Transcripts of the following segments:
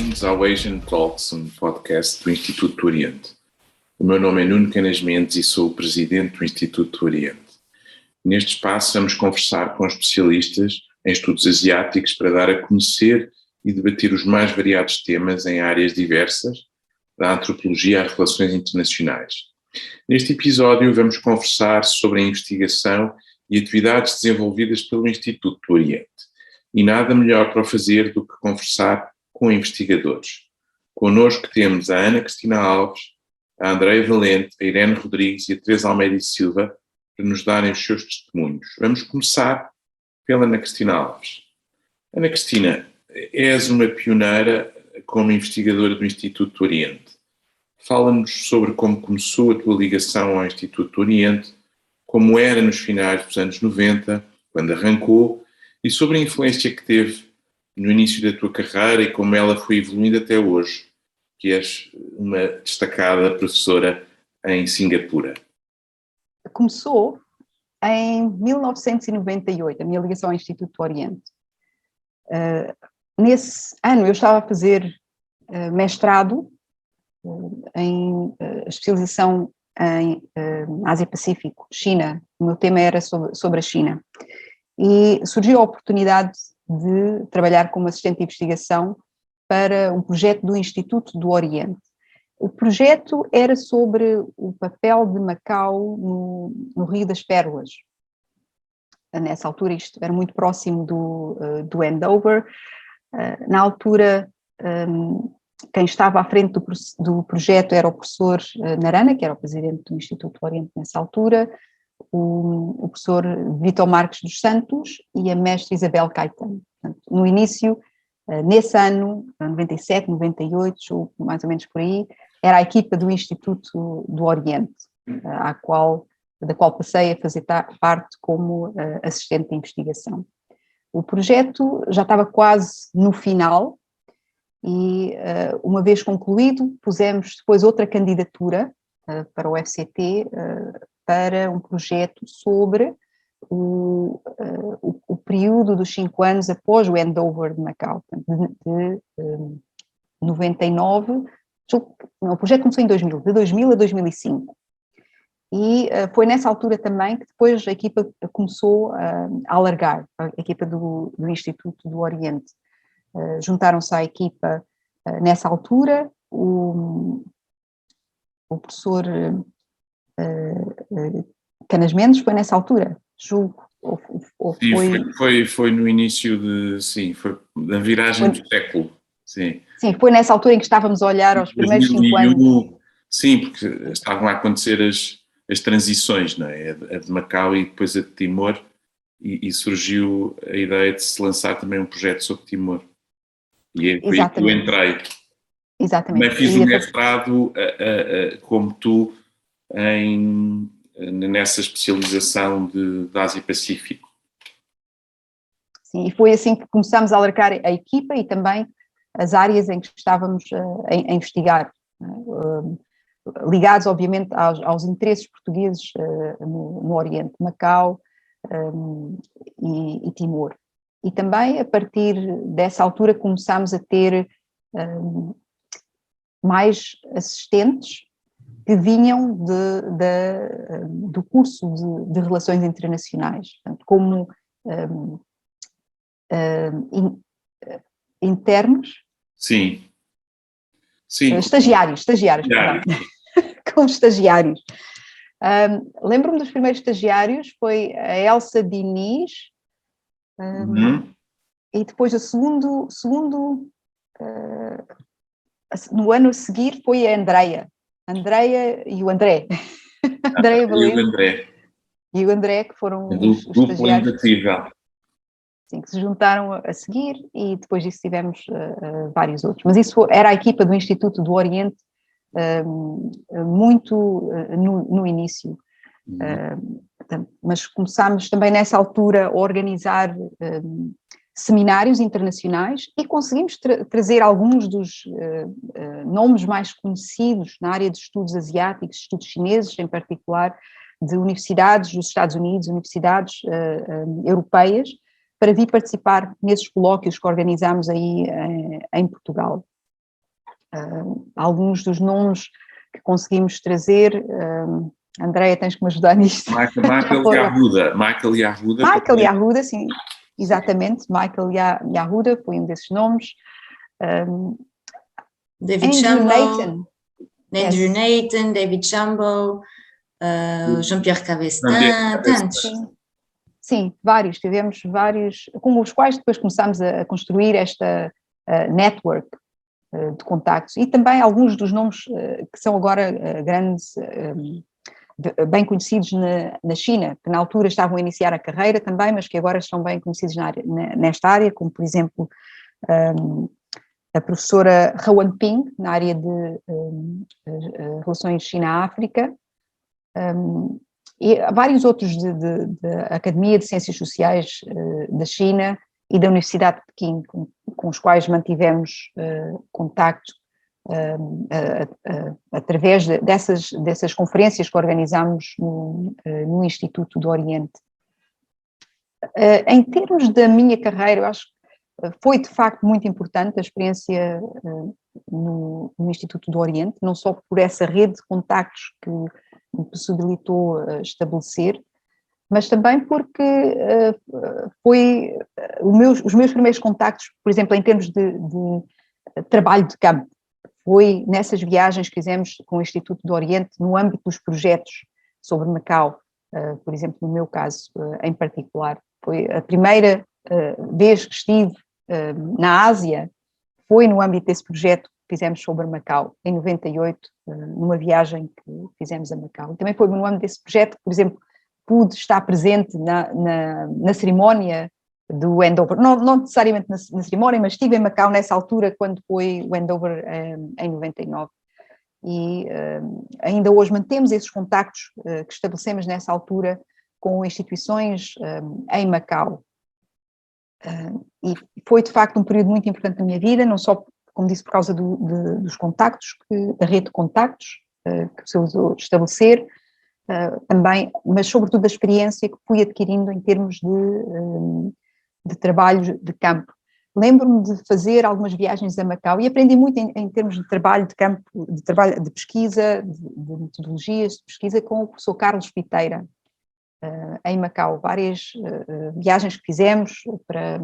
Bem-vindos ao Asian Talks, um podcast do Instituto do Oriente. O meu nome é Nuno Canas Mendes e sou o presidente do Instituto do Oriente. Neste espaço vamos conversar com especialistas em estudos asiáticos para dar a conhecer e debater os mais variados temas em áreas diversas, da antropologia às relações internacionais. Neste episódio vamos conversar sobre a investigação e atividades desenvolvidas pelo Instituto do Oriente. E nada melhor para o fazer do que conversar com investigadores. Connosco temos a Ana Cristina Alves, a Andreia Valente, a Irene Rodrigues e a Teresa Almeida e Silva para nos darem os seus testemunhos. Vamos começar pela Ana Cristina Alves. Ana Cristina, és uma pioneira como investigadora do Instituto do Oriente. Fala-nos sobre como começou a tua ligação ao Instituto do Oriente, como era nos finais dos anos 90, quando arrancou, e sobre a influência que teve no início da tua carreira e como ela foi evoluindo até hoje, que és uma destacada professora em Singapura. Começou em 1998, a minha ligação ao Instituto do Oriente. Nesse ano eu estava a fazer mestrado em especialização em Ásia-Pacífico, China. O meu tema era sobre a China. E surgiu a oportunidade de trabalhar como assistente de investigação para um projeto do Instituto do Oriente. O projeto era sobre o papel de Macau no Rio das Pérolas. Nessa altura isto era muito próximo do Andover. Na altura, quem estava à frente do projeto era o professor Narana, que era o presidente do Instituto do Oriente nessa altura, o professor Vítor Marques dos Santos e a mestra Isabel Caetano. Portanto, no início, nesse ano, 97, 98, mais ou menos por aí, era a equipa do Instituto do Oriente, da qual passei a fazer parte como assistente de investigação. O projeto já estava quase no final e, uma vez concluído, pusemos depois outra candidatura para o FCT, para um projeto sobre o período dos 5 anos após o handover de Macau, de 99, não, o projeto começou em 2000, de 2000 a 2005. E foi nessa altura também que depois a equipa começou a alargar, a equipa do Instituto do Oriente. Juntaram-se à equipa nessa altura o professor Canas Mendes foi nessa altura, julgo, ou foi no início foi na viragem do século, sim. Sim, foi nessa altura em que estávamos a olhar aos primeiros 5 anos. Sim, porque estavam a acontecer as transições, não é? A de Macau e depois a de Timor, e surgiu a ideia de se lançar também um projeto sobre Timor. E foi aí que eu entrei. Exatamente. Mas fiz o mestrado, como tu, nessa especialização de Ásia-Pacífico. Sim, e foi assim que começámos a alargar a equipa e também as áreas em que estávamos a investigar, ligados obviamente aos interesses portugueses no Oriente, Macau e Timor. E também a partir dessa altura começámos a ter mais assistentes que vinham do curso de Relações Internacionais, portanto, como internos. Sim. Estagiários, como estagiários. Lembro-me dos primeiros estagiários, foi a Elsa Diniz, e depois no ano a seguir foi a Andreia e o André. Andreia Valente e o André, que foram os estagiários. Sim, que se juntaram a seguir, e depois disso tivemos vários outros. Mas isso era a equipa do Instituto do Oriente muito no início. Mas começámos também nessa altura a organizar seminários internacionais e conseguimos trazer alguns dos nomes mais conhecidos na área de estudos asiáticos, estudos chineses em particular, de universidades dos Estados Unidos, universidades europeias, para vir participar nesses colóquios que organizámos aí em Portugal. Alguns dos nomes que conseguimos trazer, Andreia, tens que me ajudar nisto. Michael Yahuda, sim, exatamente, Michael Yahuda foi um desses nomes. David Chambaud, Andrew Nathan, David Chambaud, Jean-Pierre Cabestan, tantos. Sim, vários, tivemos vários, com os quais depois começámos a construir esta network de contactos, e também alguns dos nomes que são agora grandes, bem conhecidos na China, que na altura estavam a iniciar a carreira também, mas que agora estão bem conhecidos nesta área, como por exemplo a professora Rowan Ping, na área de relações China-África, e vários outros da Academia de Ciências Sociais da China e da Universidade de Pequim, com os quais mantivemos contacto através dessas conferências que organizámos no Instituto do Oriente. Em termos da minha carreira, eu acho que foi de facto muito importante a experiência no Instituto do Oriente, não só por essa rede de contactos que me possibilitou estabelecer, mas também porque foi os meus primeiros contactos, por exemplo, em termos de trabalho de campo, foi nessas viagens que fizemos com o Instituto do Oriente, no âmbito dos projetos sobre Macau, por exemplo, no meu caso em particular. Foi a primeira vez que estive na Ásia, foi no âmbito desse projeto que fizemos sobre Macau, em 98, numa viagem que fizemos a Macau. E também foi no âmbito desse projeto que, por exemplo, pude estar presente na cerimónia do handover, não necessariamente na cerimónia, mas estive em Macau nessa altura quando foi o handover em 99. E ainda hoje mantemos esses contactos que estabelecemos nessa altura com instituições em Macau. E foi de facto um período muito importante na minha vida, não só, como disse, por causa dos contactos, da rede de contactos que se usou estabelecer, também, mas sobretudo da experiência que fui adquirindo em termos de trabalhos de campo. Lembro-me de fazer algumas viagens a Macau e aprendi muito em termos de trabalho de campo, de trabalho de pesquisa, de metodologias de pesquisa com o professor Carlos Piteira, em Macau. Várias viagens que fizemos para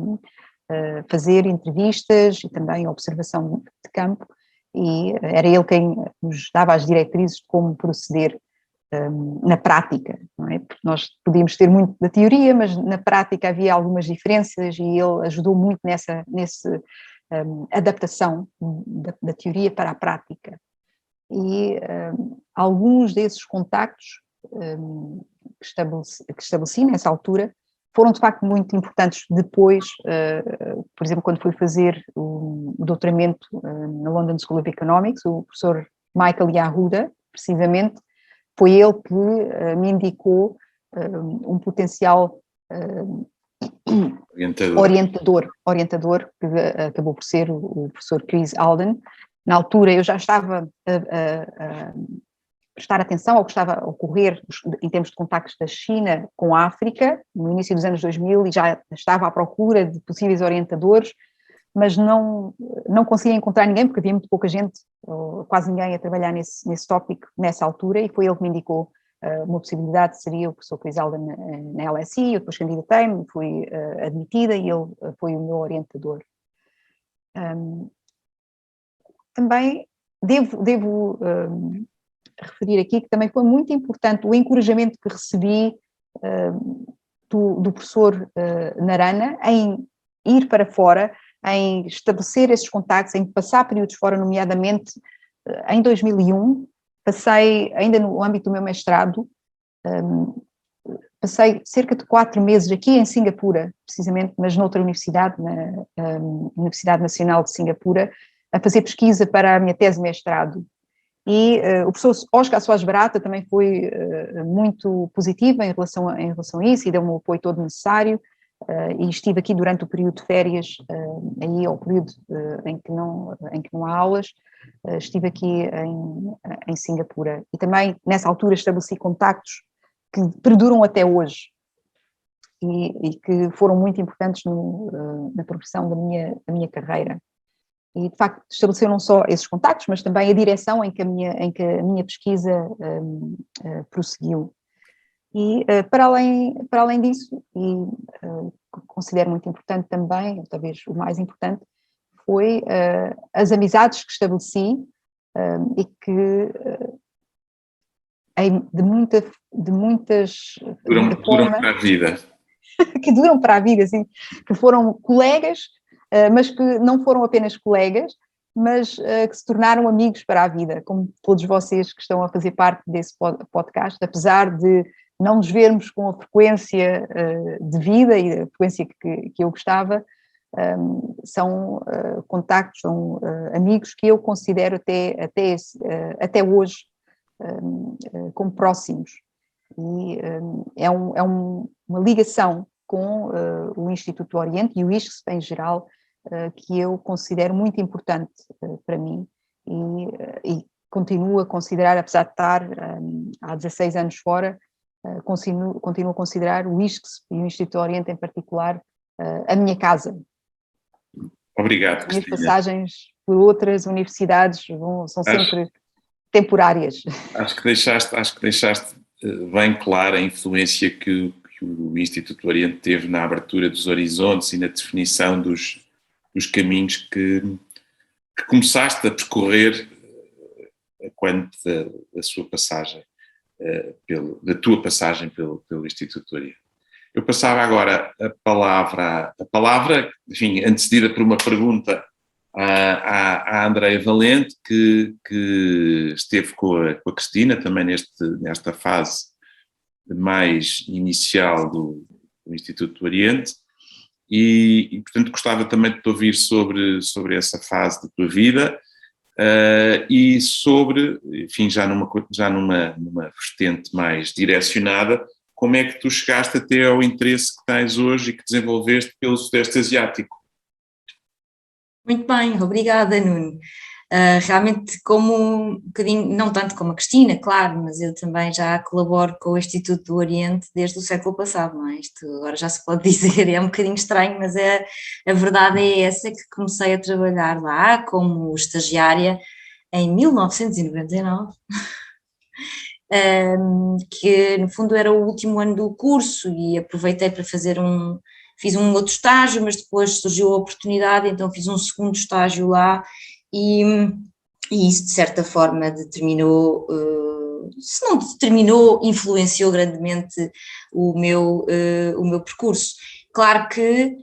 fazer entrevistas e também observação de campo, e era ele quem nos dava as diretrizes de como proceder na prática, não é? Porque nós podíamos ter muito da teoria, mas na prática havia algumas diferenças e ele ajudou muito nessa adaptação da teoria para a prática. E alguns desses contactos que estabeleci nessa altura foram de facto muito importantes depois, por exemplo, quando fui fazer o doutoramento na London School of Economics, o professor Michael Yahuda, precisamente, foi ele que me indicou um potencial orientador, que acabou por ser o professor Chris Alden. Na altura eu já estava a prestar atenção ao que estava a ocorrer em termos de contactos da China com a África, no início dos anos 2000, e já estava à procura de possíveis orientadores, mas não conseguia encontrar ninguém, porque havia muito pouca gente, ou quase ninguém a trabalhar nesse tópico nessa altura, e foi ele que me indicou uma possibilidade, seria o professor Chris Alden na LSE. Eu depois candidatei-me, fui admitida e ele foi o meu orientador. Também devo referir aqui que também foi muito importante o encorajamento que recebi do professor Narana em ir para fora, em estabelecer esses contactos, em passar períodos fora, nomeadamente em 2001, passei, ainda no âmbito do meu mestrado, passei cerca de 4 meses aqui em Singapura, precisamente, mas noutra universidade, na Universidade Nacional de Singapura, a fazer pesquisa para a minha tese de mestrado. E o professor Oscar Soares Barata também foi muito positivo em relação a isso e deu-me o apoio todo necessário. E estive aqui durante o período de férias, aí ao período em que não há aulas, estive aqui em Singapura. E também, nessa altura, estabeleci contactos que perduram até hoje e que foram muito importantes na progressão da minha carreira. E, de facto, estabeleceu não só esses contactos, mas também a direção em que a minha pesquisa prosseguiu. E, para além disso, e considero muito importante também, ou talvez o mais importante, foi as amizades que estabeleci e que, de muita Duram forma, para a vida. que duram para a vida, assim, que foram colegas, mas que não foram apenas colegas, mas que se tornaram amigos para a vida, como todos vocês que estão a fazer parte desse podcast, apesar de não nos vermos com a frequência de vida e a frequência que eu gostava, são contactos, são amigos que eu considero até hoje como próximos. E é uma ligação com o Instituto do Oriente e o ISCSP em geral, que eu considero muito importante para mim e continuo a considerar, apesar de estar há 16 anos fora, continuo a considerar o ISCSP e o Instituto do Oriente em particular a minha casa. Obrigado, As minhas Cristina. passagens por outras universidades são sempre temporárias. Acho que deixaste bem clara a influência que o Instituto do Oriente teve na abertura dos horizontes e na definição dos caminhos que começaste a percorrer quando da sua passagem, da tua passagem pelo Instituto do Oriente. Eu passava agora a palavra, enfim, antecedida por uma pergunta à Andreia Valente, que esteve com a Cristina também nesta fase mais inicial do Instituto do Oriente, e portanto gostava também de te ouvir sobre essa fase da tua vida e sobre, enfim, já numa vertente mais direcionada, como é que tu chegaste até ao interesse que tens hoje e que desenvolveste pelo Sudeste Asiático? Muito bem, obrigada, Nuno. Realmente, como um bocadinho, não tanto como a Cristina, claro, mas eu também já colaboro com o Instituto do Oriente desde o século passado, não é? Isto agora já se pode dizer, é um bocadinho estranho, mas a verdade é essa, que comecei a trabalhar lá como estagiária em 1999. Que no fundo era o último ano do curso e aproveitei para fiz um outro estágio, mas depois surgiu a oportunidade, então fiz um segundo estágio lá e isso de certa forma determinou, se não determinou, influenciou grandemente o meu percurso. Claro que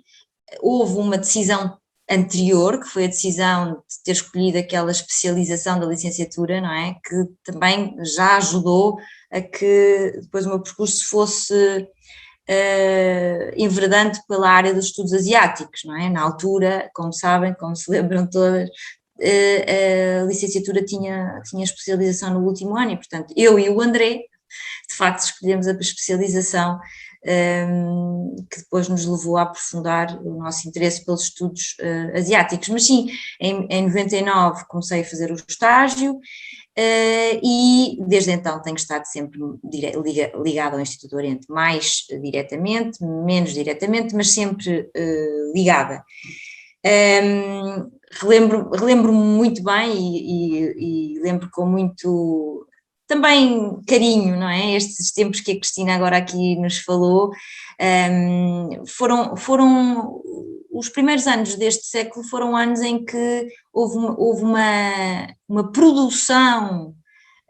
houve uma decisão anterior, que foi a decisão de ter escolhido aquela especialização da licenciatura, não é? Que também já ajudou a que depois o meu percurso fosse enveredando pela área dos estudos asiáticos, não é? Na altura, como sabem, como se lembram todas, a licenciatura tinha especialização no último ano e, portanto, eu e o André, de facto, escolhemos a especialização que depois nos levou a aprofundar o nosso interesse pelos estudos asiáticos. Mas sim, em 99 comecei a fazer o estágio e desde então tenho estado sempre ligada ao Instituto do Oriente, mais diretamente, menos diretamente, mas sempre ligada. Relembro-me muito bem e lembro com muito também carinho, não é? Estes tempos que a Cristina agora aqui nos falou, foram os primeiros anos deste século, foram anos em que houve uma produção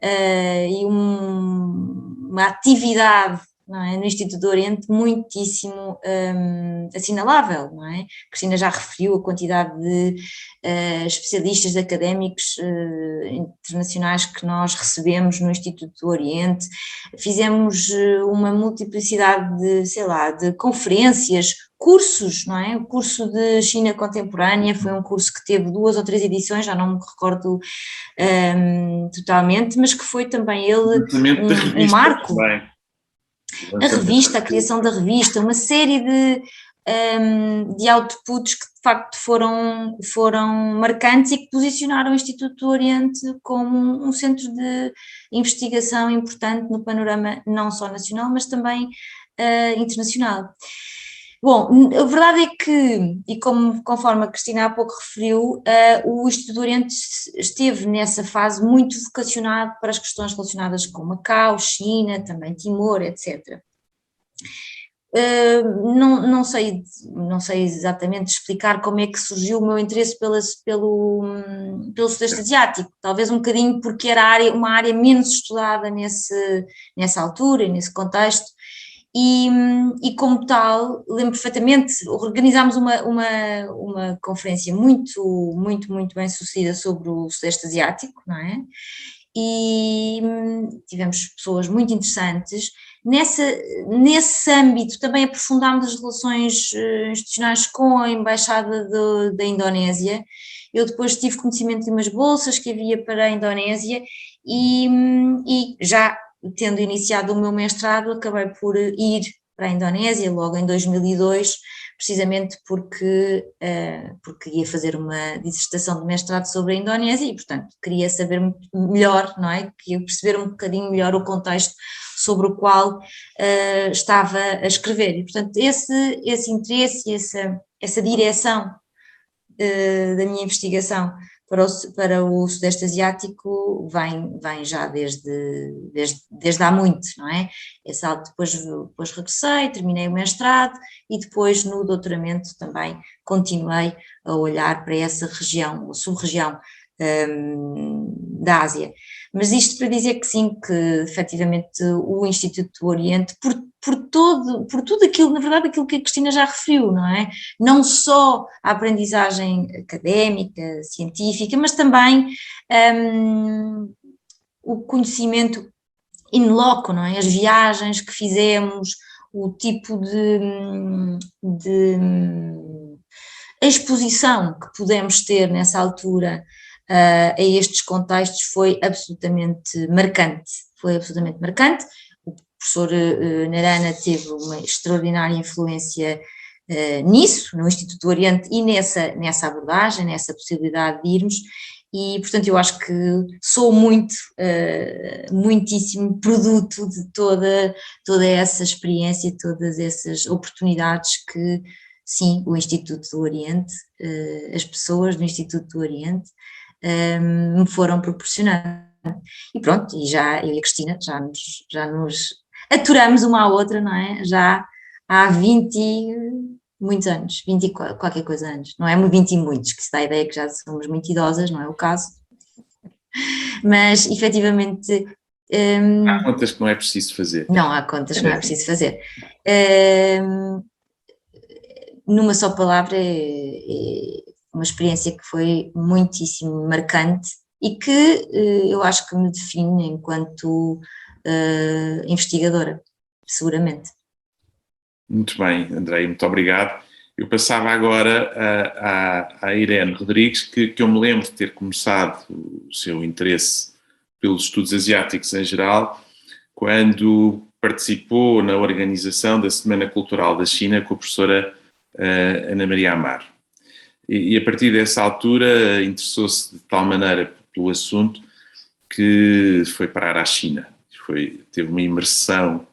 e uma atividade, não é, no Instituto do Oriente muitíssimo assinalável, não é? A Cristina já referiu a quantidade de especialistas académicos internacionais que nós recebemos no Instituto do Oriente, fizemos uma multiplicidade de conferências, cursos, não é? O curso de China Contemporânea foi um curso que teve 2 ou 3 edições, já não me recordo totalmente, mas que foi também ele um marco. Também. A revista, a criação da revista, uma série de outputs que de facto foram marcantes e que posicionaram o Instituto do Oriente como um centro de investigação importante no panorama não só nacional, mas também internacional. Bom, a verdade é que, e conforme a Cristina há pouco referiu, o Instituto do Oriente esteve nessa fase muito vocacionado para as questões relacionadas com Macau, China, também Timor, etc. Não sei exatamente explicar como é que surgiu o meu interesse pelo Sudeste Asiático, talvez um bocadinho porque era uma área menos estudada nessa altura, nesse contexto, e como tal, lembro perfeitamente, organizámos uma conferência muito bem sucedida sobre o Sudeste Asiático, não é? E tivemos pessoas muito interessantes. Nesse âmbito também aprofundámos as relações institucionais com a Embaixada da Indonésia. Eu depois tive conhecimento de umas bolsas que havia para a Indonésia e já tendo iniciado o meu mestrado acabei por ir para a Indonésia logo em 2002, precisamente porque ia fazer uma dissertação de mestrado sobre a Indonésia e, portanto, queria saber melhor, não é? Queria perceber um bocadinho melhor o contexto sobre o qual estava a escrever. E, portanto, esse interesse e essa direção da minha investigação para o Sudeste Asiático vem já desde há muito, não é? Depois regressei, terminei o mestrado e depois no doutoramento também continuei a olhar para essa região, ou sub-região da Ásia. Mas isto para dizer que sim, que efetivamente o Instituto do Oriente, por tudo aquilo, na verdade, aquilo que a Cristina já referiu, não é? Não só a aprendizagem académica, científica, mas também o conhecimento in loco, não é? As viagens que fizemos, o tipo de exposição que pudemos ter nessa altura a estes contextos foi absolutamente marcante. O professor Narana teve uma extraordinária influência nisso, no Instituto do Oriente e nessa abordagem, nessa possibilidade de irmos, e portanto eu acho que sou muitíssimo produto de toda essa experiência, todas essas oportunidades que sim, o Instituto do Oriente, as pessoas do Instituto do Oriente me foram proporcionando. E pronto, e eu e a Cristina já nos aturamos uma à outra, não é? Já há 20 e muitos anos, 20 e qualquer coisa anos, não é 20 e muitos, que se dá a ideia que já somos muito idosas, não é o caso, mas efetivamente… Há contas que não é preciso fazer. Não, há contas que não é preciso fazer. Numa só palavra, é uma experiência que foi muitíssimo marcante e que eu acho que me define enquanto investigadora, seguramente. Muito bem, Andrei, muito obrigado. Eu passava agora à Irene Rodrigues, que eu me lembro de ter começado o seu interesse pelos estudos asiáticos em geral, quando participou na organização da Semana Cultural da China com a professora Ana Maria Amaro. E a partir dessa altura interessou-se de tal maneira pelo assunto que foi parar à China. Teve uma imersão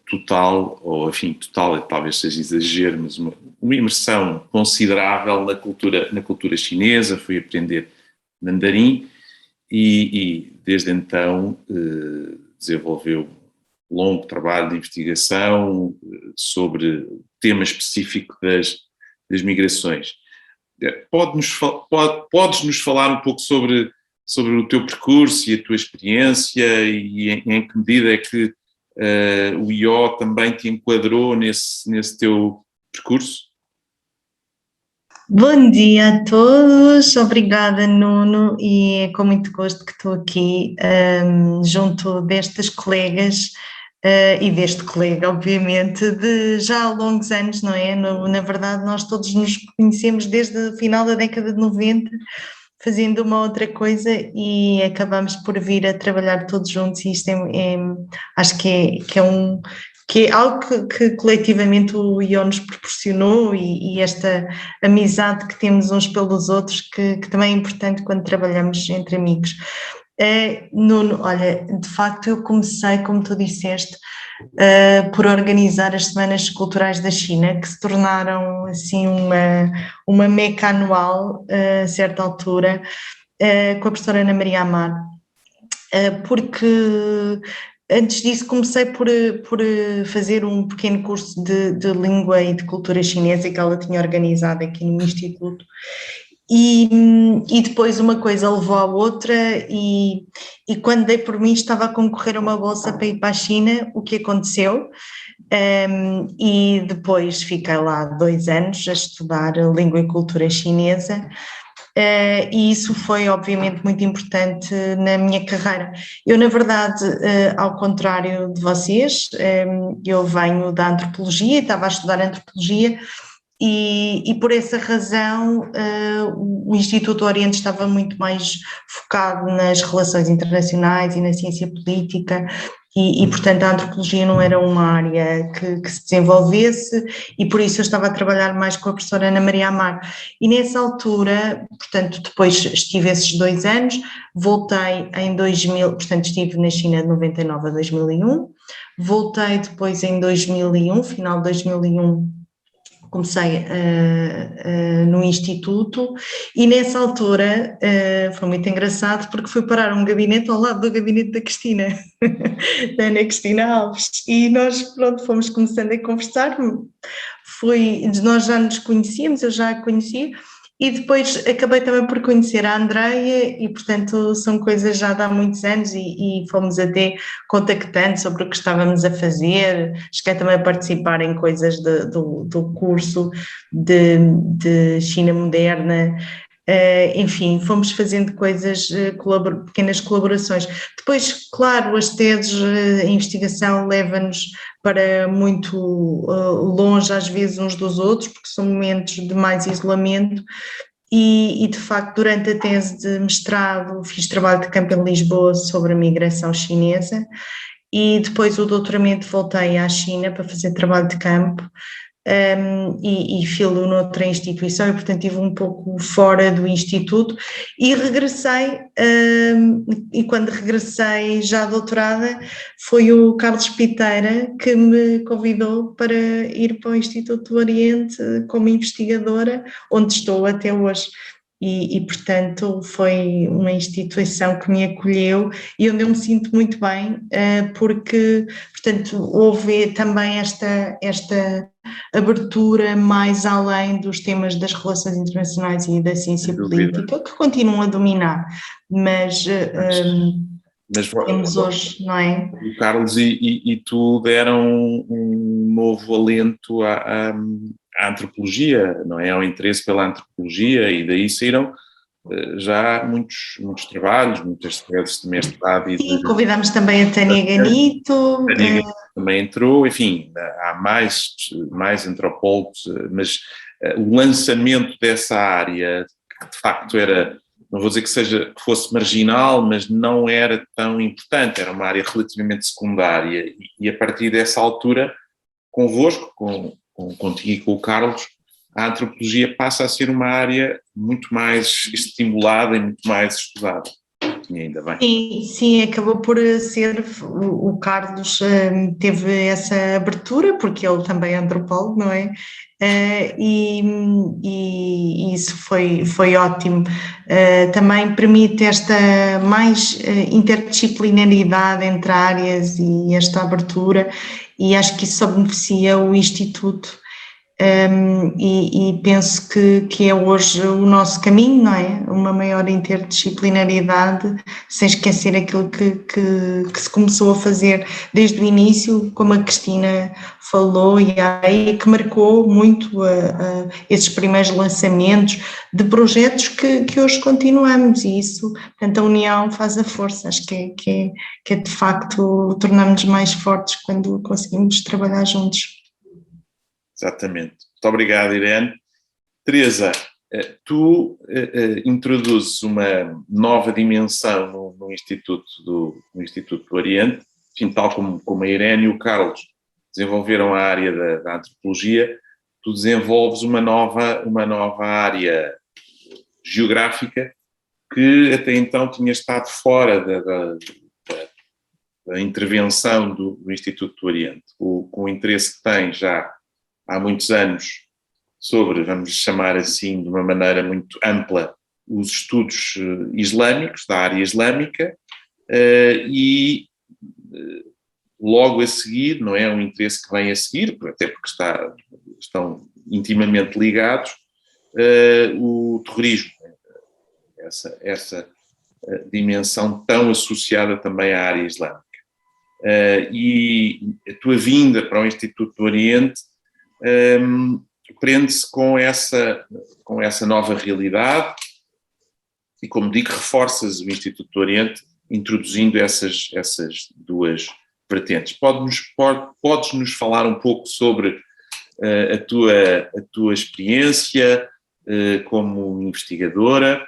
total, ou enfim, total talvez seja exagero, mas uma imersão considerável na cultura chinesa, foi aprender mandarim e desde então desenvolveu um longo trabalho de investigação sobre o tema específico das migrações. Podes-nos falar um pouco sobre o teu percurso e a tua experiência e em que medida é que o IO também te enquadrou nesse teu percurso? Bom dia a todos, obrigada Nuno, e é com muito gosto que estou aqui junto destas colegas e deste colega, obviamente, de já há longos anos, não é? Na verdade nós todos nos conhecemos desde o final da década de 90, fazendo uma outra coisa e acabamos por vir a trabalhar todos juntos e isto acho que é algo que coletivamente o IO nos proporcionou e esta amizade que temos uns pelos outros que também é importante quando trabalhamos entre amigos. Nuno, olha, de facto eu comecei, como tu disseste, por organizar as Semanas Culturais da China, que se tornaram assim uma meca anual, a certa altura, com a professora Ana Maria Amar, porque antes disso comecei por fazer um pequeno curso de língua e de cultura chinesa que ela tinha organizado aqui no Instituto. E depois uma coisa levou à outra e quando dei por mim estava a concorrer a uma bolsa para ir para a China, o que aconteceu, e depois fiquei lá 2 anos a estudar língua e cultura chinesa, e isso foi obviamente muito importante na minha carreira. Eu, na verdade, ao contrário de vocês, eu venho da antropologia, estava a estudar antropologia, e por essa razão o Instituto Oriente estava muito mais focado nas relações internacionais e na ciência política e portanto a antropologia não era uma área que se desenvolvesse e por isso eu estava a trabalhar mais com a professora Ana Maria Amar e nessa altura, portanto depois estive esses 2 anos, voltei em 2000, portanto estive na China de 99 a 2001, voltei depois em 2001, final de 2001 comecei no Instituto e nessa altura foi muito engraçado porque fui parar um gabinete ao lado do gabinete da Cristina, da Ana Cristina Alves, e nós pronto, fomos começando a conversar, nós já nos conhecíamos, eu já a conhecia, e depois acabei também por conhecer a Andreia e portanto são coisas já de há muitos anos e fomos até contactando sobre o que estávamos a fazer, cheguei também a participar em coisas do curso de China Moderna, enfim, fomos fazendo coisas, pequenas colaborações. Depois, claro, as teses, a investigação leva-nos para muito longe às vezes uns dos outros, porque são momentos de mais isolamento e de facto durante a tese de mestrado fiz trabalho de campo em Lisboa sobre a migração chinesa e depois o doutoramento voltei à China para fazer trabalho de campo e filo noutra instituição e portanto estive um pouco fora do instituto e regressei e quando regressei já doutorada foi o Carlos Piteira que me convidou para ir para o Instituto do Oriente como investigadora, onde estou até hoje. Portanto foi uma instituição que me acolheu e onde eu me sinto muito bem porque portanto houve também esta abertura mais além dos temas das relações internacionais e da ciência política, que continuam a dominar, mas temos hoje, não é? O Carlos e tu deram um novo alento à antropologia, não é? Ao interesse pela antropologia e daí saíram já muitos trabalhos, muitas teses de mestrado. Sim, convidamos também a Tânia Ganito. A Tânia Ganito também entrou, enfim, há mais antropólogos, mas o lançamento dessa área, que de facto era, não vou dizer que fosse marginal, mas não era tão importante, era uma área relativamente secundária e a partir dessa altura, convosco, contigo e com o Carlos, a antropologia passa a ser uma área muito mais estimulada e muito mais estudada. E ainda bem. Sim, acabou por ser, o Carlos teve essa abertura, porque ele também é antropólogo, não é? E isso foi ótimo. Também permite esta mais interdisciplinaridade entre áreas e esta abertura, e acho que isso só beneficia o Instituto. E penso que é hoje o nosso caminho, não é? Uma maior interdisciplinaridade, sem esquecer aquilo que se começou a fazer desde o início, como a Cristina falou, e aí que marcou muito esses primeiros lançamentos de projetos que hoje continuamos, e isso, portanto, a união faz a força. Acho que é de facto, tornamos-nos mais fortes quando conseguimos trabalhar juntos. Exatamente. Muito obrigado, Irene. Teresa, tu introduzes uma nova dimensão no Instituto do Oriente, enfim, tal como a Irene e o Carlos desenvolveram a área da antropologia, tu desenvolves uma nova área geográfica que até então tinha estado fora da intervenção do Instituto do Oriente, com o interesse que tem já há muitos anos sobre, vamos chamar assim, de uma maneira muito ampla, os estudos islâmicos, da área islâmica, e logo a seguir, não é um interesse que vem a seguir, até porque estão intimamente ligados, o terrorismo, essa dimensão tão associada também à área islâmica. E a tua vinda para o Instituto do Oriente prende-se com essa nova realidade e, como digo, reforças o Instituto do Oriente introduzindo essas duas vertentes. Podes-nos falar um pouco sobre a tua experiência como investigadora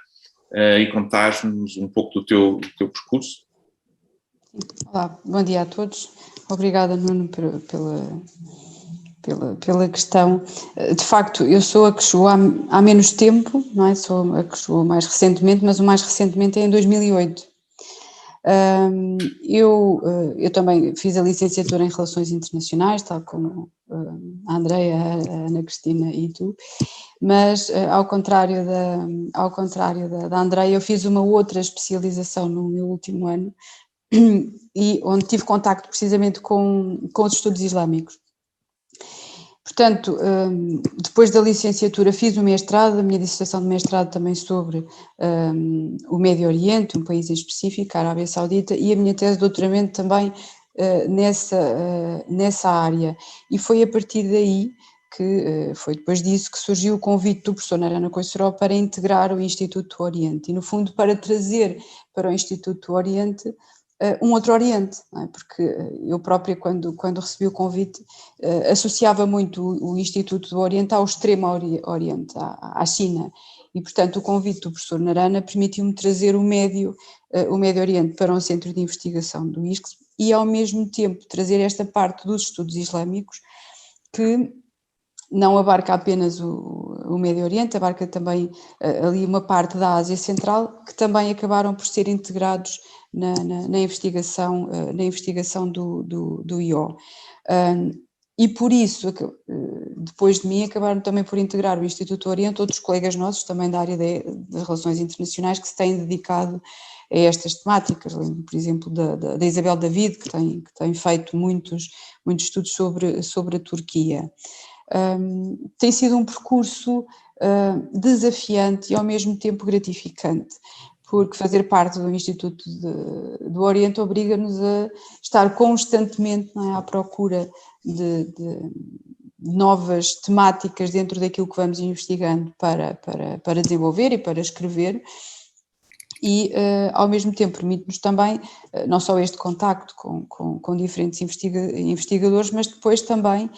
e contar-nos um pouco do teu percurso? Olá, bom dia a todos. Obrigada, Nuno, pela questão. De facto, eu sou a que chegou há menos tempo, não é? Sou a que chegou mais recentemente, mas o mais recentemente é em 2008. Eu também fiz a licenciatura em Relações Internacionais, tal como a Andreia, a Ana Cristina e tu, mas ao contrário da Andreia, eu fiz uma outra especialização no meu último ano, e onde tive contacto precisamente com os estudos islâmicos. Portanto, depois da licenciatura fiz o mestrado, a minha dissertação de mestrado também sobre o Médio Oriente, um país em específico, a Arábia Saudita, e a minha tese de doutoramento também nessa área. E foi a partir daí foi depois disso que surgiu o convite do professor Narana Koisoró para integrar o Instituto do Oriente, e no fundo para trazer para o Instituto do Oriente um outro Oriente, não é? Porque eu própria, quando recebi o convite, associava muito o Instituto do Oriente ao Extremo Oriente, à China, e portanto o convite do professor Narana permitiu-me trazer o Médio Oriente para um centro de investigação do ISCS e ao mesmo tempo trazer esta parte dos estudos islâmicos que não abarca apenas o Médio Oriente, abarca também ali uma parte da Ásia Central, que também acabaram por ser integrados na investigação do IO. E por isso, depois de mim, acabaram também por integrar o Instituto do Oriente outros colegas nossos, também da área das relações internacionais, que se têm dedicado a estas temáticas. Lembro, por exemplo, da Isabel David, que tem feito muitos estudos sobre a Turquia. Tem sido um percurso desafiante e ao mesmo tempo gratificante, porque fazer parte do Instituto do Oriente obriga-nos a estar constantemente, não é, à procura de novas temáticas dentro daquilo que vamos investigando para desenvolver e para escrever. E, ao mesmo tempo, permite-nos também, não só este contacto com diferentes investigadores, mas depois também,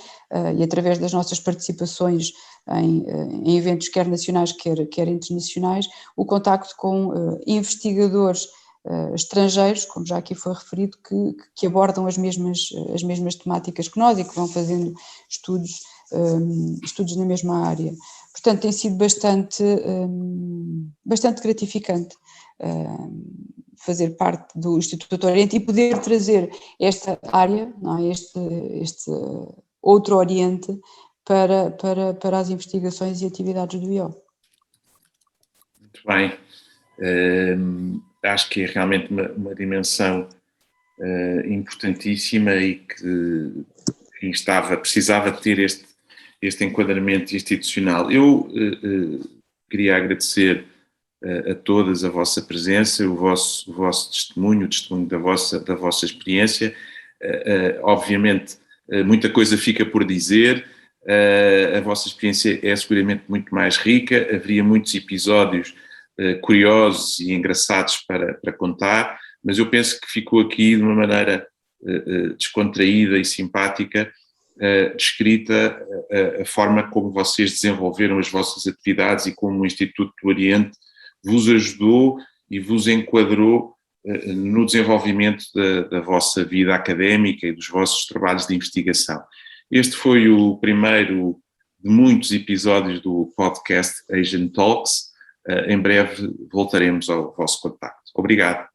e através das nossas participações em eventos quer nacionais, quer internacionais, o contacto com investigadores estrangeiros, como já aqui foi referido, que abordam as mesmas temáticas que nós e que vão fazendo estudos na mesma área. Portanto, tem sido bastante gratificante fazer parte do Instituto do Oriente e poder trazer esta área, não é, este outro Oriente para as investigações e atividades do IO. Muito bem. Acho que é realmente uma dimensão importantíssima e que precisava de ter este enquadramento institucional. Eu queria agradecer a todas a vossa presença, o vosso testemunho, o testemunho da vossa experiência. Obviamente, muita coisa fica por dizer, a vossa experiência é seguramente muito mais rica, haveria muitos episódios curiosos e engraçados para contar, mas eu penso que ficou aqui de uma maneira descontraída e simpática descrita a forma como vocês desenvolveram as vossas atividades e como o Instituto do Oriente vos ajudou e vos enquadrou no desenvolvimento da vossa vida académica e dos vossos trabalhos de investigação. Este foi o primeiro de muitos episódios do podcast Asian Talks. em breve voltaremos ao vosso contacto. Obrigado.